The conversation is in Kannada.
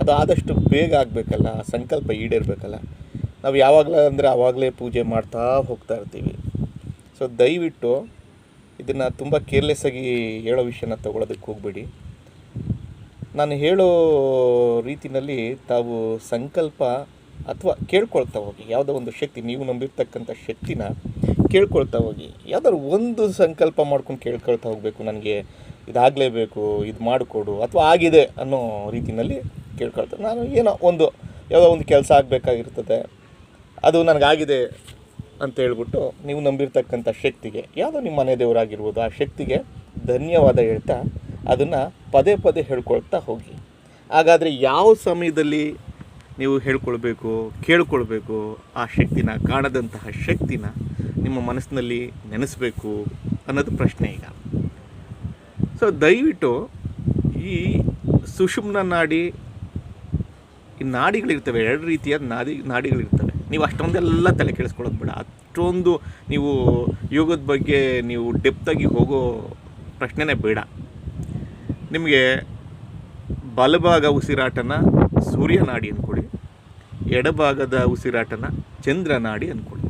ಅದು ಆದಷ್ಟು ಬೇಗ ಆಗಬೇಕಲ್ಲ, ಆ ಸಂಕಲ್ಪ ಈಡೇರಬೇಕಲ್ಲ. ನಾವು ಯಾವಾಗಲೇ ಅಂದರೆ ಆವಾಗಲೇ ಪೂಜೆ ಮಾಡ್ತಾ ಹೋಗ್ತಾ ಇರ್ತೀವಿ. ಸೊ ದಯವಿಟ್ಟು ಇದನ್ನು ತುಂಬ ಕೇರ್ಲೆಸ್ಸಾಗಿ ಹೇಳೋ ವಿಷಯನ ತೊಗೊಳೋದಕ್ಕೆ ಹೋಗಬೇಡಿ. ನಾನು ಹೇಳೋ ರೀತಿಯಲ್ಲಿ ತಾವು ಸಂಕಲ್ಪ ಅಥವಾ ಕೇಳ್ಕೊಳ್ತಾ ಹೋಗಿ. ಯಾವುದೋ ಒಂದು ಶಕ್ತಿ, ನೀವು ನಂಬಿರ್ತಕ್ಕಂಥ ಶಕ್ತಿನ ಕೇಳ್ಕೊಳ್ತಾ ಹೋಗಿ. ಯಾವುದಾದ್ರು ಒಂದು ಸಂಕಲ್ಪ ಮಾಡ್ಕೊಂಡು ಕೇಳ್ಕೊಳ್ತಾ ಹೋಗಬೇಕು. ನನಗೆ ಇದಾಗಲೇಬೇಕು, ಇದು ಮಾಡಿಕೊಡು, ಅಥವಾ ಆಗಿದೆ ಅನ್ನೋ ರೀತಿಯಲ್ಲಿ ಕೇಳ್ಕೊಳ್ತಾರೆ. ನಾನು ಯಾವುದೋ ಒಂದು ಕೆಲಸ ಆಗಬೇಕಾಗಿರ್ತದೆ, ಅದು ನನಗಾಗಿದೆ ಅಂತ ಹೇಳ್ಬಿಟ್ಟು ನೀವು ನಂಬಿರ್ತಕ್ಕಂಥ ಶಕ್ತಿಗೆ, ಯಾವುದೋ ನಿಮ್ಮ ಮನೆ ದೇವರಾಗಿರ್ಬೋದು, ಆ ಶಕ್ತಿಗೆ ಧನ್ಯವಾದ ಹೇಳ್ತಾ ಅದನ್ನು ಪದೇ ಪದೇ ಹೇಳ್ಕೊಳ್ತಾ ಹೋಗಿ. ಹಾಗಾದರೆ ಯಾವ ಸಮಯದಲ್ಲಿ ನೀವು ಹೇಳ್ಕೊಳ್ಬೇಕು, ಕೇಳ್ಕೊಳ್ಬೇಕು, ಆ ಶಕ್ತಿನ, ಕಾಣದಂತಹ ಶಕ್ತಿನ ನಿಮ್ಮ ಮನಸ್ಸಿನಲ್ಲಿ ನೆನೆಸಬೇಕು ಅನ್ನೋದು ಪ್ರಶ್ನೆ ಈಗ. ಸೊ ದಯವಿಟ್ಟು ಈ ಸುಷುಮ್ನ ನಾಡಿ, ಈ ನಾಡಿಗಳಿರ್ತವೆ, 2 ರೀತಿಯ ನಾಡಿಗಳಿರ್ತವೆ. ನೀವು ಅಷ್ಟೊಂದೆಲ್ಲ ತಲೆ ಕೆಡಿಸ್ಕೊಳ್ಳೋದು ಬೇಡ. ಅಷ್ಟೊಂದು ನೀವು ಯೋಗದ ಬಗ್ಗೆ ನೀವು ಡೆಪ್ತಾಗಿ ಹೋಗೋ ಪ್ರಶ್ನೆನೇ ಬೇಡ. ನಿಮಗೆ ಬಲಭಾಗ ಉಸಿರಾಟನ ಸೂರ್ಯನಾಡಿ ಅಂದ್ಕೊಳ್ಳಿ, ಎಡಭಾಗದ ಉಸಿರಾಟನ ಚಂದ್ರನಾಡಿ ಅಂದ್ಕೊಳ್ಳಿ.